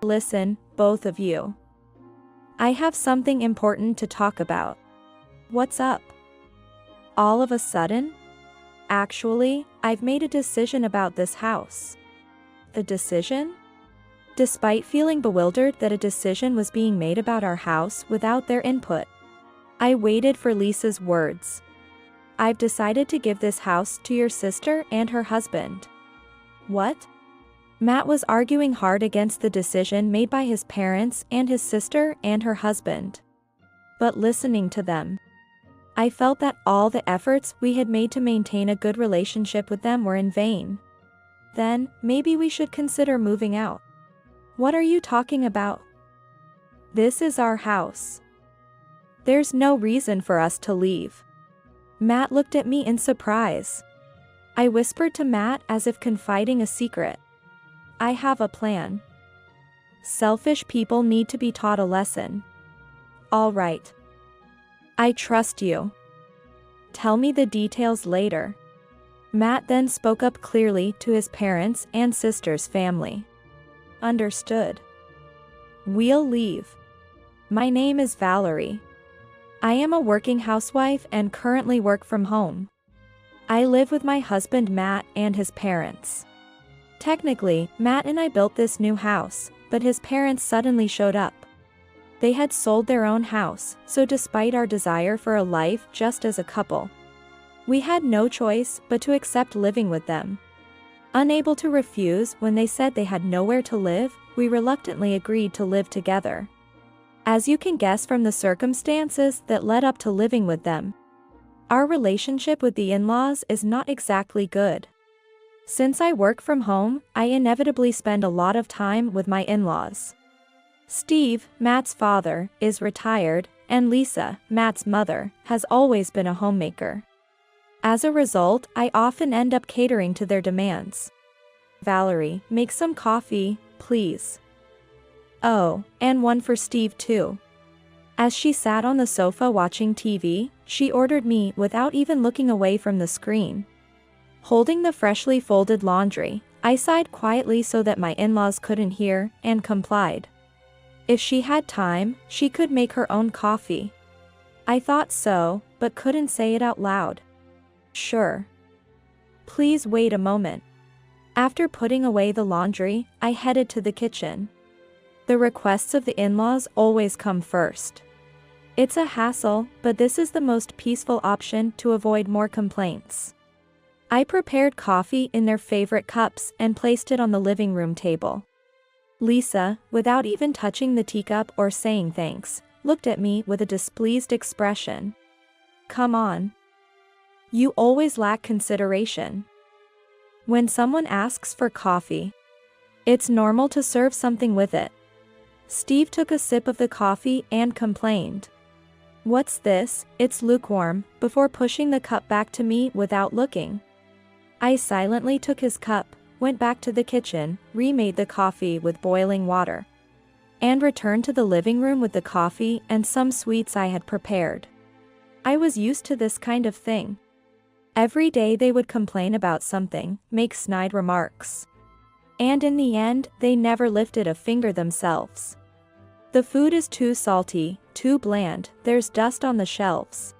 Listen, both of you. I have something important to talk about. What's up? All of a sudden? Actually, I've made a decision about this house. A decision? Despite feeling bewildered that a decision was being made about our house without their input, I waited for Lisa's words. I've decided to give this house to your sister and her husband. What? Matt was arguing hard against the decision made by his parents and his sister and her husband. But listening to them, I felt that all the efforts we had made to maintain a good relationship with them were in vain. Then, maybe we should consider moving out. What are you talking about? This is our house. There's no reason for us to leave. Matt looked at me in surprise. I whispered to Matt as if confiding a secret. I have a plan. Selfish people need to be taught a lesson. All right. I trust you. Tell me the details later. Matt then spoke up clearly to his parents and sister's family. Understood. We'll leave. My name is Valerie. I am a working housewife and currently work from home. I live with my husband Matt and his parents. Technically, Matt and I built this new house, but his parents suddenly showed up. They had sold their own house, so despite our desire for a life just as a couple, we had no choice but to accept living with them. Unable to refuse when they said they had nowhere to live, we reluctantly agreed to live together. As you can guess from the circumstances that led up to living with them, our relationship with the in-laws is not exactly good. Since I work from home, I inevitably spend a lot of time with my in-laws. Steve, Matt's father, is retired, and Lisa, Matt's mother, has always been a homemaker. As a result, I often end up catering to their demands. Valerie, make some coffee, please. Oh, and one for Steve too. As she sat on the sofa watching TV, she ordered me without even looking away from the screen. Holding the freshly folded laundry, I sighed quietly so that my in-laws couldn't hear, and complied. If she had time, she could make her own coffee. I thought so, but couldn't say it out loud. Sure. Please wait a moment. After putting away the laundry, I headed to the kitchen. The requests of the in-laws always come first. It's a hassle, but this is the most peaceful option to avoid more complaints. I prepared coffee in their favorite cups and placed it on the living room table. Lisa, without even touching the teacup or saying thanks, looked at me with a displeased expression. Come on. You always lack consideration. When someone asks for coffee, it's normal to serve something with it. Steve took a sip of the coffee and complained. What's this? It's lukewarm, before pushing the cup back to me without looking. I silently took his cup, went back to the kitchen, remade the coffee with boiling water, and returned to the living room with the coffee and some sweets I had prepared. I was used to this kind of thing. Every day they would complain about something, make snide remarks. And in the end, they never lifted a finger themselves. The food is too salty, too bland, there's dust on the shelves.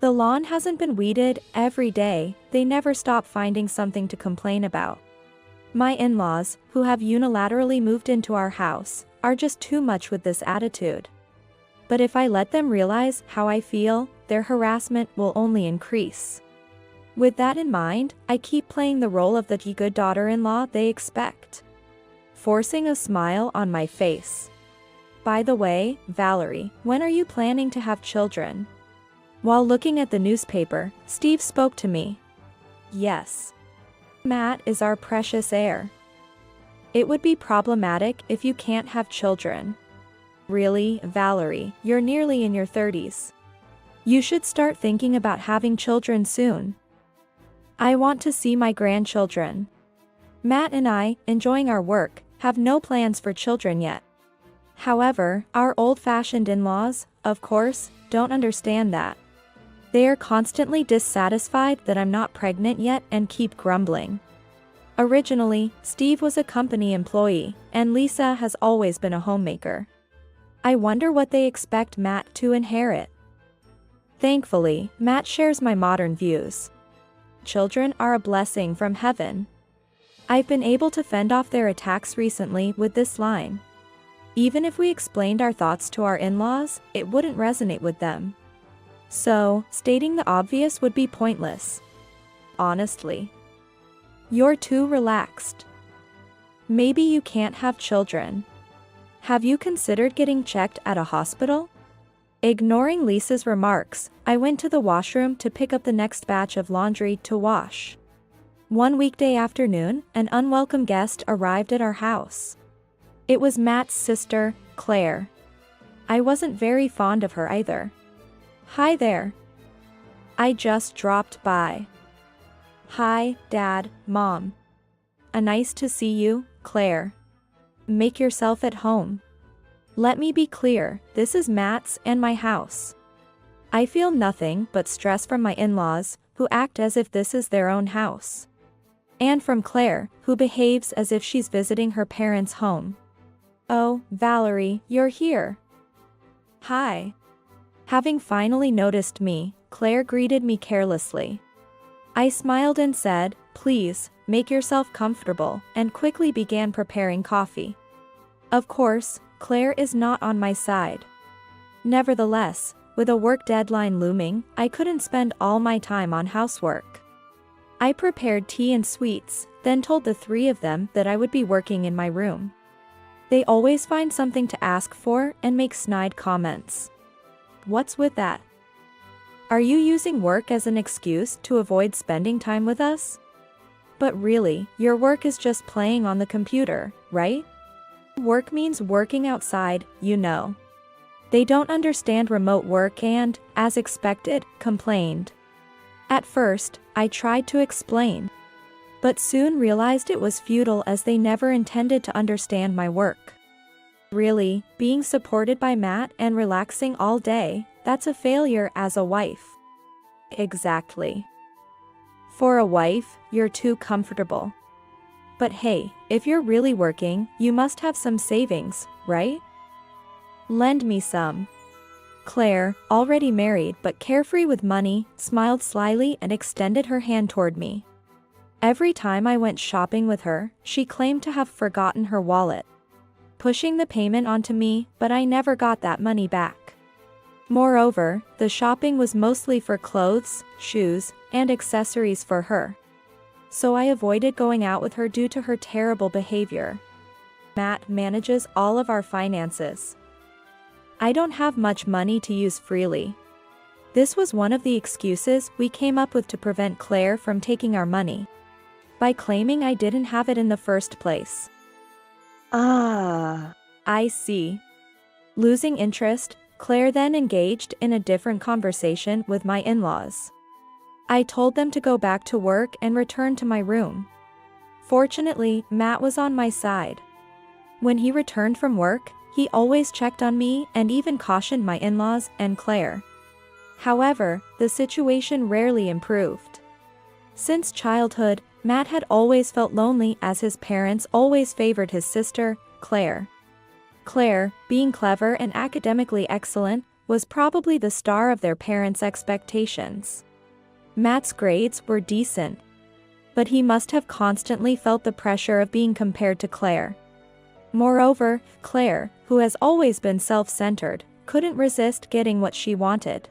The lawn hasn't been weeded. Every day, they never stop finding something to complain about. My in-laws, who have unilaterally moved into our house, are just too much with this attitude. But if I let them realize how I feel, their harassment will only increase. With that in mind, I keep playing the role of the good daughter-in-law they expect, forcing a smile on my face. By the way, Valerie, when are you planning to have children? While looking at the newspaper, Steve spoke to me. Yes. Matt is our precious heir. It would be problematic if you can't have children. Really, Valerie, you're nearly in your 30s. You should start thinking about having children soon. I want to see my grandchildren. Matt and I, enjoying our work, have no plans for children yet. However, our old-fashioned in-laws, of course, don't understand that. They are constantly dissatisfied that I'm not pregnant yet and keep grumbling. Originally, Steve was a company employee, and Lisa has always been a homemaker. I wonder what they expect Matt to inherit. Thankfully, Matt shares my modern views. Children are a blessing from heaven. I've been able to fend off their attacks recently with this line. Even if we explained our thoughts to our in-laws, it wouldn't resonate with them. So, stating the obvious would be pointless. Honestly. You're too relaxed. Maybe you can't have children. Have you considered getting checked at a hospital? Ignoring Lisa's remarks, I went to the washroom to pick up the next batch of laundry to wash. One weekday afternoon, an unwelcome guest arrived at our house. It was Matt's sister, Claire. I wasn't very fond of her either. Hi there. I just dropped by. Hi, Dad, Mom. Nice to see you, Claire. Make yourself at home. Let me be clear, this is Matt's and my house. I feel nothing but stress from my in-laws, who act as if this is their own house. And from Claire, who behaves as if she's visiting her parents' home. Oh, Valerie, you're here. Hi. Having finally noticed me, Claire greeted me carelessly. I smiled and said, "Please, make yourself comfortable," and quickly began preparing coffee. Of course, Claire is not on my side. Nevertheless, with a work deadline looming, I couldn't spend all my time on housework. I prepared tea and sweets, then told the three of them that I would be working in my room. They always find something to ask for and make snide comments. What's with that? Are you using work as an excuse to avoid spending time with us? But really, your work is just playing on the computer, right? Work means working outside, you know. They don't understand remote work and, as expected, complained. At first, I tried to explain, but soon realized it was futile as they never intended to understand my work. Really, being supported by Matt and relaxing all day, that's a failure as a wife. Exactly. For a wife, you're too comfortable. But hey, if you're really working, you must have some savings, right? Lend me some. Claire, already married but carefree with money, smiled slyly and extended her hand toward me. Every time I went shopping with her, she claimed to have forgotten her wallet, pushing the payment onto me, but I never got that money back. Moreover, the shopping was mostly for clothes, shoes, and accessories for her. So I avoided going out with her due to her terrible behavior. Matt manages all of our finances. I don't have much money to use freely. This was one of the excuses we came up with to prevent Claire from taking our money, by claiming I didn't have it in the first place. I see. Losing interest, Claire then engaged in a different conversation with my in-laws. I told them to go back to work and return to my room. Fortunately, Matt was on my side. When he returned from work, he always checked on me and even cautioned my in-laws and Claire. However, the situation rarely improved. Since childhood, Matt had always felt lonely as his parents always favored his sister, Claire. Claire, being clever and academically excellent, was probably the star of their parents' expectations. Matt's grades were decent, but he must have constantly felt the pressure of being compared to Claire. Moreover, Claire, who has always been self-centered, couldn't resist getting what she wanted.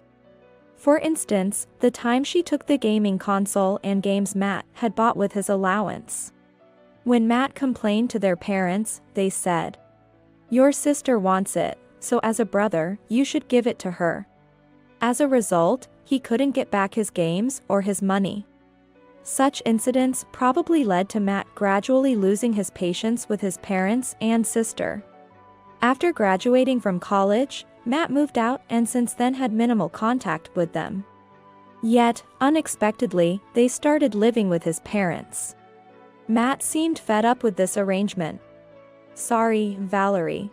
For instance, the time she took the gaming console and games Matt had bought with his allowance. When Matt complained to their parents, they said, "Your sister wants it, so as a brother, you should give it to her." As a result, he couldn't get back his games or his money. Such incidents probably led to Matt gradually losing his patience with his parents and sister. After graduating from college, Matt moved out and since then had minimal contact with them. Yet, unexpectedly, they started living with his parents. Matt seemed fed up with this arrangement. Sorry, Valerie.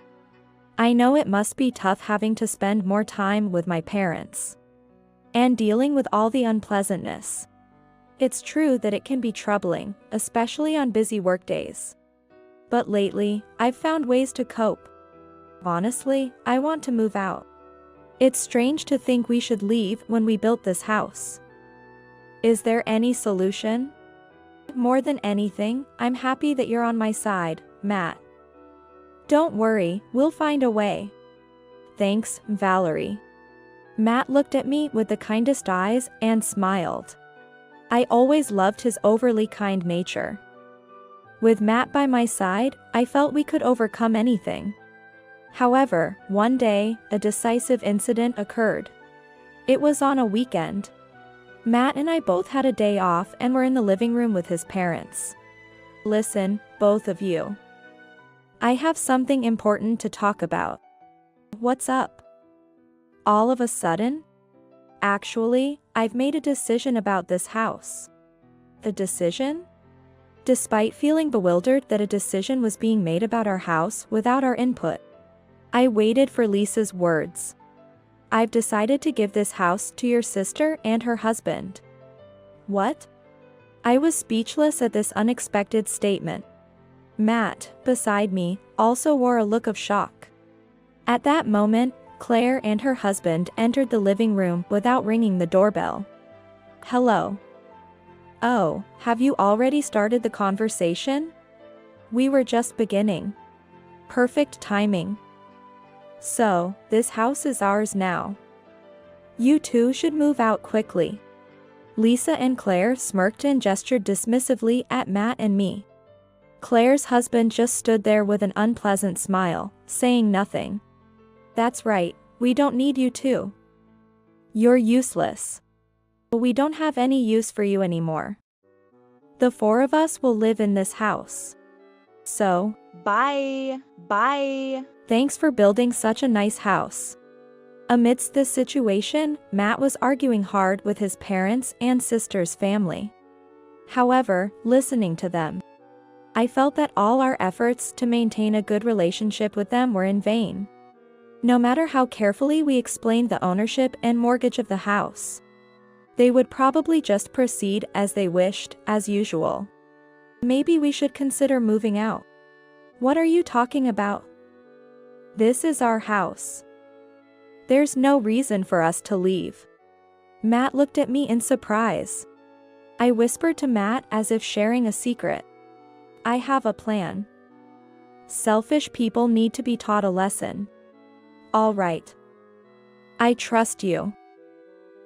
I know it must be tough having to spend more time with my parents. And dealing with all the unpleasantness. It's true that it can be troubling, especially on busy workdays. But lately, I've found ways to cope. Honestly, I want to move out. It's strange to think we should leave when we built this house. Is there any solution? More than anything, I'm happy that you're on my side, Matt. Don't worry, we'll find a way. Thanks, Valerie. Matt looked at me with the kindest eyes and smiled. I always loved his overly kind nature. With Matt by my side, I felt we could overcome anything. However, one day, a decisive incident occurred. It was on a weekend. Matt and I both had a day off and were in the living room with his parents. Listen, both of you. I have something important to talk about. What's up? All of a sudden? Actually, I've made a decision about this house. A decision? Despite feeling bewildered that a decision was being made about our house without our input, I waited for Lisa's words. I've decided to give this house to your sister and her husband. What? I was speechless at this unexpected statement. Matt, beside me, also wore a look of shock. At that moment, Claire and her husband entered the living room without ringing the doorbell. Hello. Oh, have you already started the conversation? We were just beginning. Perfect timing. So, this house is ours now. You two should move out quickly. Lisa and Claire smirked and gestured dismissively at Matt and me. Claire's husband just stood there with an unpleasant smile, saying nothing. That's right, we don't need you two. You're useless. We don't have any use for you anymore. The four of us will live in this house. So, bye. Thanks for building such a nice house. Amidst this situation, Matt was arguing hard with his parents and sister's family. However, listening to them, I felt that all our efforts to maintain a good relationship with them were in vain. No matter how carefully we explained the ownership and mortgage of the house, they would probably just proceed as they wished, as usual. Maybe we should consider moving out. What are you talking about? This is our house. There's no reason for us to leave. Matt looked at me in surprise. I whispered to Matt as if sharing a secret. I have a plan. Selfish people need to be taught a lesson. All right. I trust you.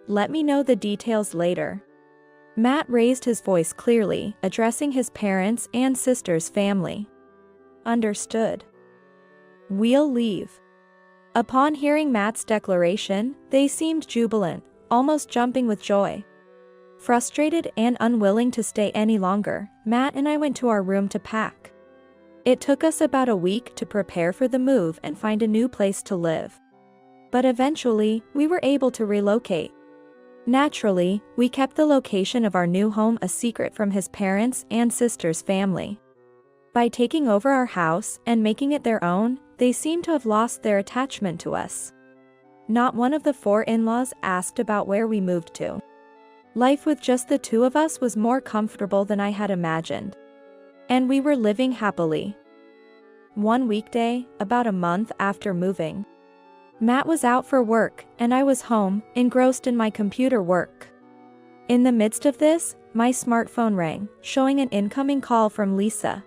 Let me know the details later. Matt raised his voice clearly, addressing his parents and sister's family. Understood. We'll leave. Upon hearing Matt's declaration, they seemed jubilant, almost jumping with joy. Frustrated and unwilling to stay any longer, Matt and I went to our room to pack. It took us about a week to prepare for the move and find a new place to live. But eventually, we were able to relocate. Naturally, we kept the location of our new home a secret from his parents and sister's family. By taking over our house and making it their own, they seem to have lost their attachment to us. Not one of the four in-laws asked about where we moved to. Life with just the two of us was more comfortable than I had imagined. And we were living happily. One weekday, about a month after moving, Matt was out for work, and I was home, engrossed in my computer work. In the midst of this, my smartphone rang, showing an incoming call from Lisa.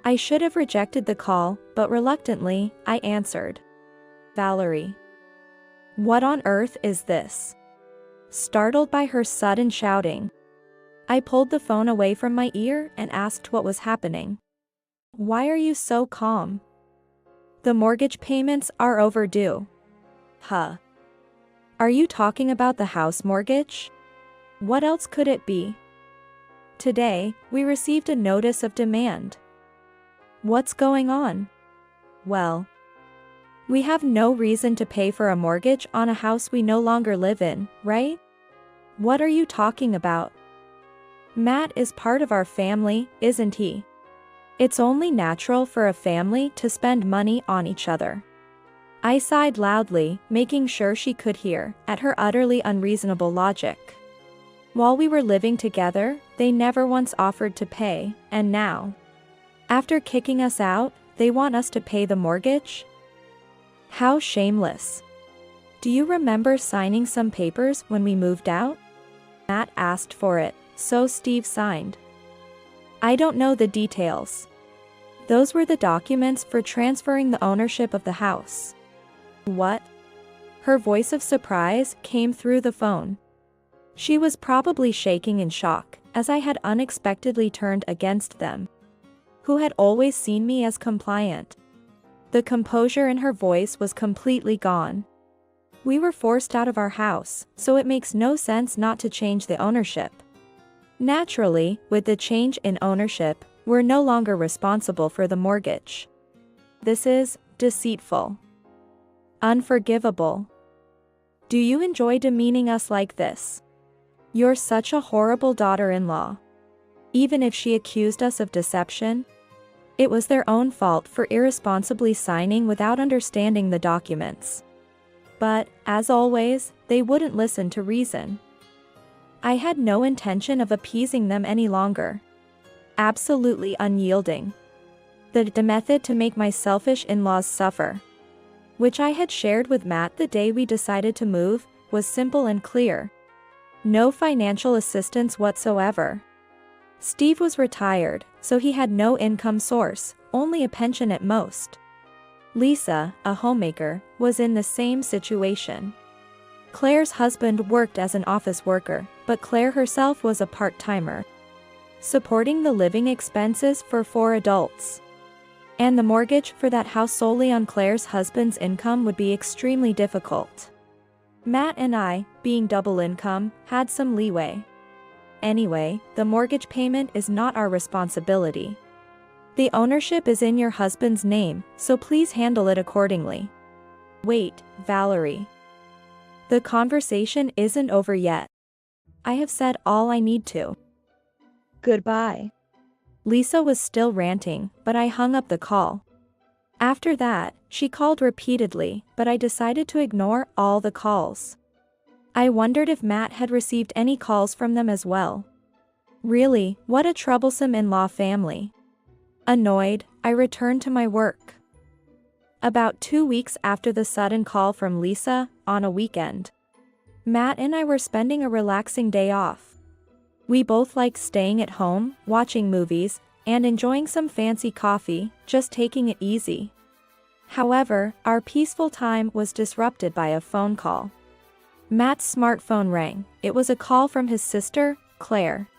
I should have rejected the call, but reluctantly, I answered. Valerie. What on earth is this? Startled by her sudden shouting, I pulled the phone away from my ear and asked what was happening. Why are you so calm? The mortgage payments are overdue. Huh. Are you talking about the house mortgage? What else could it be? Today, we received a notice of demand. What's going on? Well, we have no reason to pay for a mortgage on a house we no longer live in, right? What are you talking about? Matt is part of our family, isn't he? It's only natural for a family to spend money on each other. I sighed loudly, making sure she could hear, at her utterly unreasonable logic. While we were living together, they never once offered to pay, and now, after kicking us out, they want us to pay the mortgage? How shameless. Do you remember signing some papers when we moved out? Matt asked for it, so Steve signed. I don't know the details. Those were the documents for transferring the ownership of the house. What? Her voice of surprise came through the phone. She was probably shaking in shock, as I had unexpectedly turned against them, who had always seen me as compliant. The composure in her voice was completely gone. We were forced out of our house, so it makes no sense not to change the ownership. Naturally, with the change in ownership, we're no longer responsible for the mortgage. This is deceitful. Unforgivable. Do you enjoy demeaning us like this? You're such a horrible daughter-in-law. Even if she accused us of deception, it was their own fault for irresponsibly signing without understanding the documents. But, as always, they wouldn't listen to reason. I had no intention of appeasing them any longer. Absolutely unyielding. The method to make my selfish in-laws suffer, which I had shared with Matt the day we decided to move, was simple and clear. No financial assistance whatsoever. Steve was retired, so he had no income source, only a pension at most. Lisa, a homemaker, was in the same situation. Claire's husband worked as an office worker, but Claire herself was a part-timer, supporting the living expenses for 4 adults. And the mortgage for that house solely on Claire's husband's income would be extremely difficult. Matt and I, being double income, had some leeway. Anyway, the mortgage payment is not our responsibility. The ownership is in your husband's name, so please handle it accordingly. Wait, Valerie. The conversation isn't over yet. I have said all I need to. Goodbye. Lisa was still ranting, but I hung up the call. After that, she called repeatedly, but I decided to ignore all the calls. I wondered if Matt had received any calls from them as well. Really, what a troublesome in-law family. Annoyed, I returned to my work. About 2 weeks after the sudden call from Lisa, on a weekend, Matt and I were spending a relaxing day off. We both liked staying at home, watching movies, and enjoying some fancy coffee, just taking it easy. However, our peaceful time was disrupted by a phone call. Matt's smartphone rang. It was a call from his sister, Claire.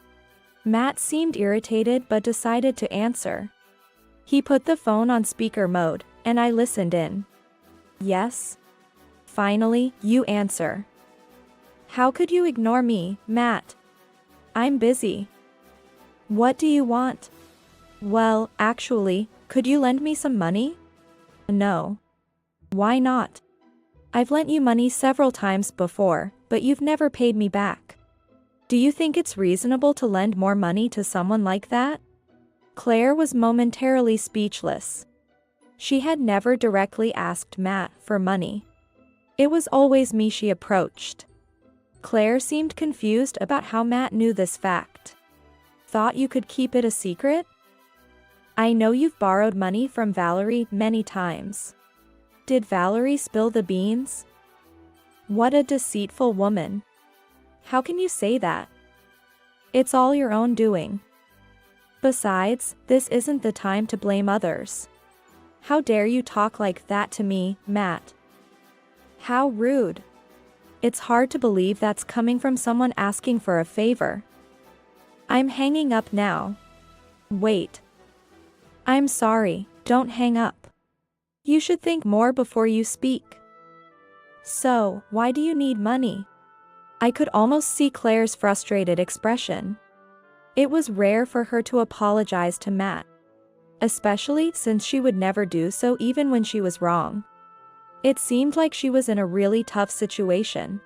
Matt seemed irritated but decided to answer. He put the phone on speaker mode, and I listened in. Yes? Finally, you answer. How could you ignore me, Matt? I'm busy. What do you want? Well, actually, could you lend me some money? No. Why not? I've lent you money several times before, but you've never paid me back. Do you think it's reasonable to lend more money to someone like that? Claire was momentarily speechless. She had never directly asked Matt for money. It was always me she approached. Claire seemed confused about how Matt knew this fact. Thought you could keep it a secret? I know you've borrowed money from Valerie many times. Did Valerie spill the beans? What a deceitful woman. How can you say that? It's all your own doing. Besides, this isn't the time to blame others. How dare you talk like that to me, Matt? How rude. It's hard to believe that's coming from someone asking for a favor. I'm hanging up now. Wait. I'm sorry, don't hang up. You should think more before you speak. So, why do you need money? I could almost see Claire's frustrated expression. It was rare for her to apologize to Matt, especially since she would never do so even when she was wrong. It seemed like she was in a really tough situation.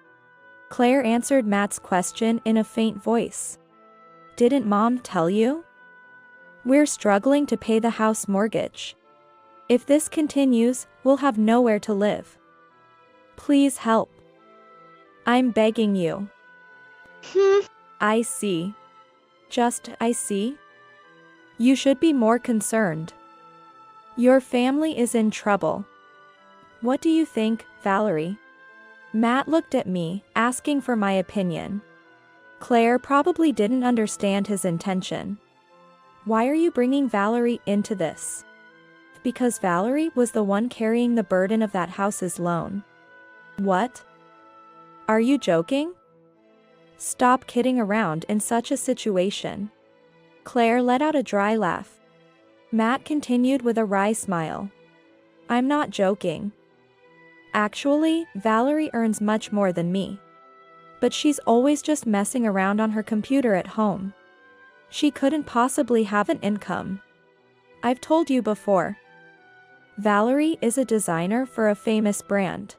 Claire answered Matt's question in a faint voice. Didn't Mom tell you? We're struggling to pay the house mortgage. If this continues, we'll have nowhere to live. Please help. I'm begging you. I see. Just, I see? You should be more concerned. Your family is in trouble. What do you think, Valerie? Matt looked at me, asking for my opinion. Claire probably didn't understand his intention. Why are you bringing Valerie into this? Because Valerie was the one carrying the burden of that house's loan. What? Are you joking? Stop kidding around in such a situation. Claire let out a dry laugh. Matt continued with a wry smile. I'm not joking. Actually, Valerie earns much more than me. But she's always just messing around on her computer at home. She couldn't possibly have an income. I've told you before. Valerie is a designer for a famous brand.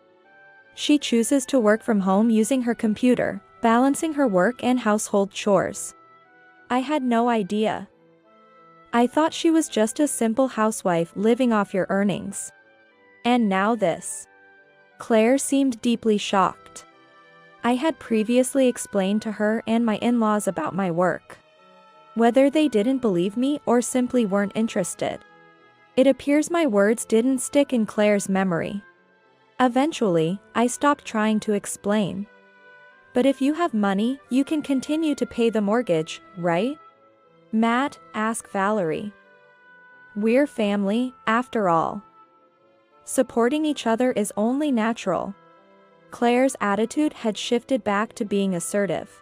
She chooses to work from home using her computer, balancing her work and household chores. I had no idea. I thought she was just a simple housewife living off your earnings. And now this. Claire seemed deeply shocked. I had previously explained to her and my in-laws about my work. Whether they didn't believe me or simply weren't interested. It appears my words didn't stick in Claire's memory. Eventually, I stopped trying to explain. But if you have money, you can continue to pay the mortgage, right? Matt asked Valerie. We're family, after all. Supporting each other is only natural. Claire's attitude had shifted back to being assertive.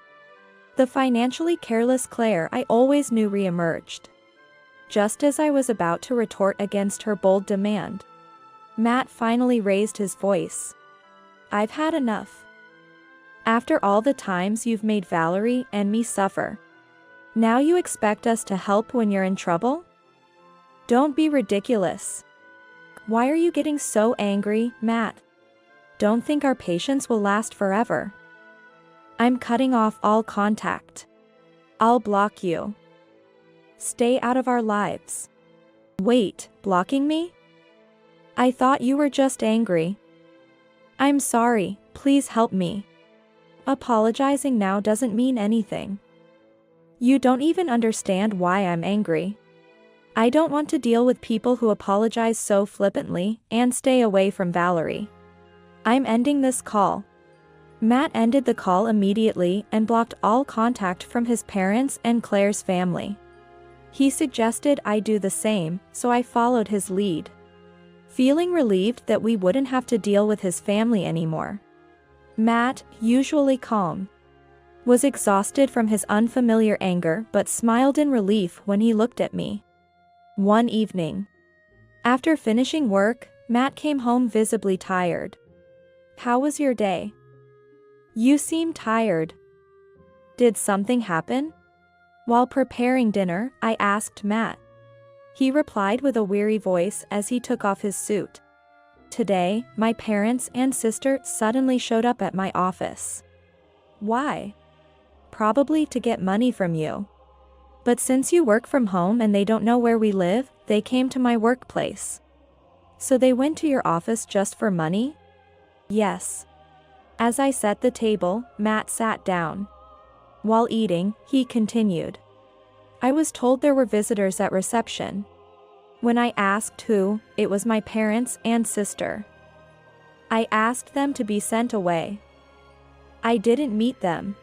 The financially careless Claire I always knew re-emerged. Just as I was about to retort against her bold demand, Matt finally raised his voice. I've had enough. After all the times you've made Valerie and me suffer, now you expect us to help when you're in trouble? Don't be ridiculous. Why are you getting so angry, Matt? Don't think our patience will last forever. I'm cutting off all contact. I'll block you. Stay out of our lives. Wait, blocking me? I thought you were just angry. I'm sorry, please help me. Apologizing now doesn't mean anything. You don't even understand why I'm angry. I don't want to deal with people who apologize so flippantly and stay away from Valerie. I'm ending this call. Matt ended the call immediately and blocked all contact from his parents and Claire's family. He suggested I do the same, so I followed his lead. Feeling relieved that we wouldn't have to deal with his family anymore. Matt, usually calm, was exhausted from his unfamiliar anger but smiled in relief when he looked at me. One evening, after finishing work, Matt came home visibly tired. How was your day? You seem tired. Did something happen? While preparing dinner, I asked Matt. He replied with a weary voice as he took off his suit. Today, my parents and sister suddenly showed up at my office. Why? Probably to get money from you. But since you work from home and they don't know where we live, they came to my workplace. So they went to your office just for money? Yes. As I set the table, Matt sat down. While eating, he continued. I was told there were visitors at reception. When I asked who, it was my parents and sister. I asked them to be sent away. I didn't meet them.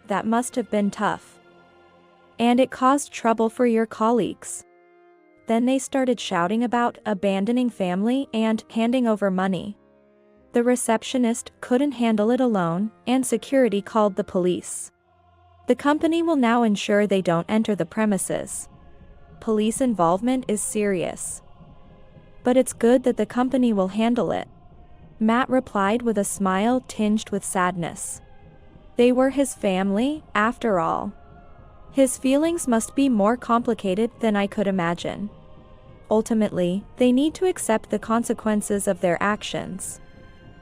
That must have been tough. And it caused trouble for your colleagues. Then they started shouting about abandoning family and handing over money. The receptionist couldn't handle it alone, and security called the police. The company will now ensure they don't enter the premises. Police involvement is serious. But it's good that the company will handle it. Matt replied with a smile tinged with sadness. They were his family, after all. His feelings must be more complicated than I could imagine. Ultimately, they need to accept the consequences of their actions.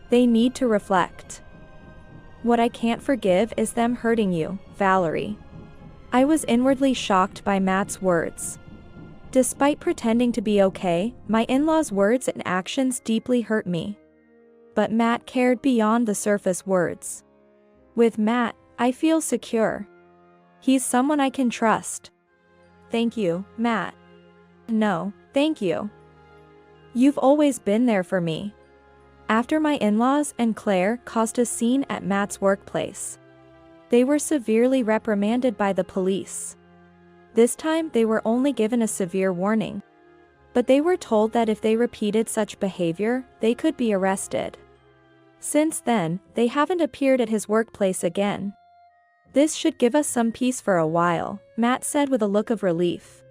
They need to reflect. What I can't forgive is them hurting you, Valerie. I was inwardly shocked by Matt's words. Despite pretending to be okay, my in-laws' words and actions deeply hurt me. But Matt cared beyond the surface words. With Matt, I feel secure. He's someone I can trust. Thank you, Matt. No, thank you. You've always been there for me. After my in-laws and Claire caused a scene at Matt's workplace, they were severely reprimanded by the police. This time they were only given a severe warning, but they were told that if they repeated such behavior, they could be arrested. Since then, they haven't appeared at his workplace again. This should give us some peace for a while, Matt said with a look of relief.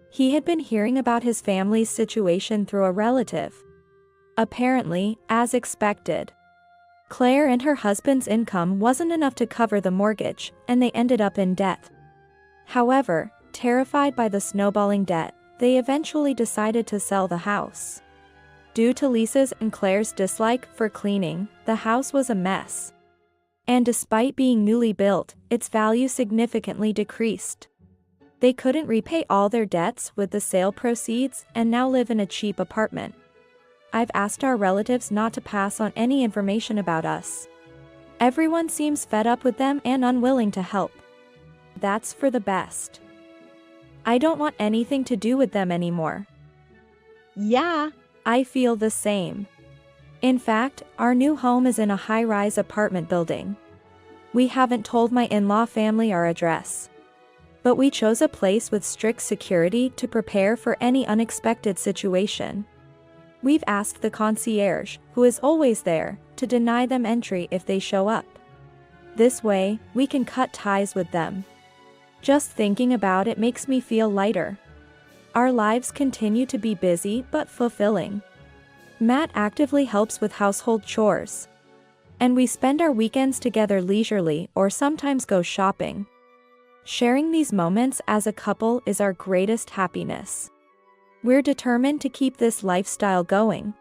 He had been hearing about his family's situation through a relative. Apparently, as expected, Claire and her husband's income wasn't enough to cover the mortgage, and they ended up in debt. However, terrified by the snowballing debt, they eventually decided to sell the house. Due to Lisa's and Claire's dislike for cleaning, the house was a mess. And despite being newly built, its value significantly decreased. They couldn't repay all their debts with the sale proceeds and now live in a cheap apartment. I've asked our relatives not to pass on any information about us. Everyone seems fed up with them and unwilling to help. That's for the best. I don't want anything to do with them anymore. Yeah, I feel the same. In fact, our new home is in a high-rise apartment building. We haven't told my in-law family our address, but we chose a place with strict security to prepare for any unexpected situation. We've asked the concierge, who is always there, to deny them entry if they show up. This way, we can cut ties with them. Just thinking about it makes me feel lighter. Our lives continue to be busy but fulfilling. Matt actively helps with household chores, and we spend our weekends together leisurely or sometimes go shopping. Sharing these moments as a couple is our greatest happiness. We're determined to keep this lifestyle going.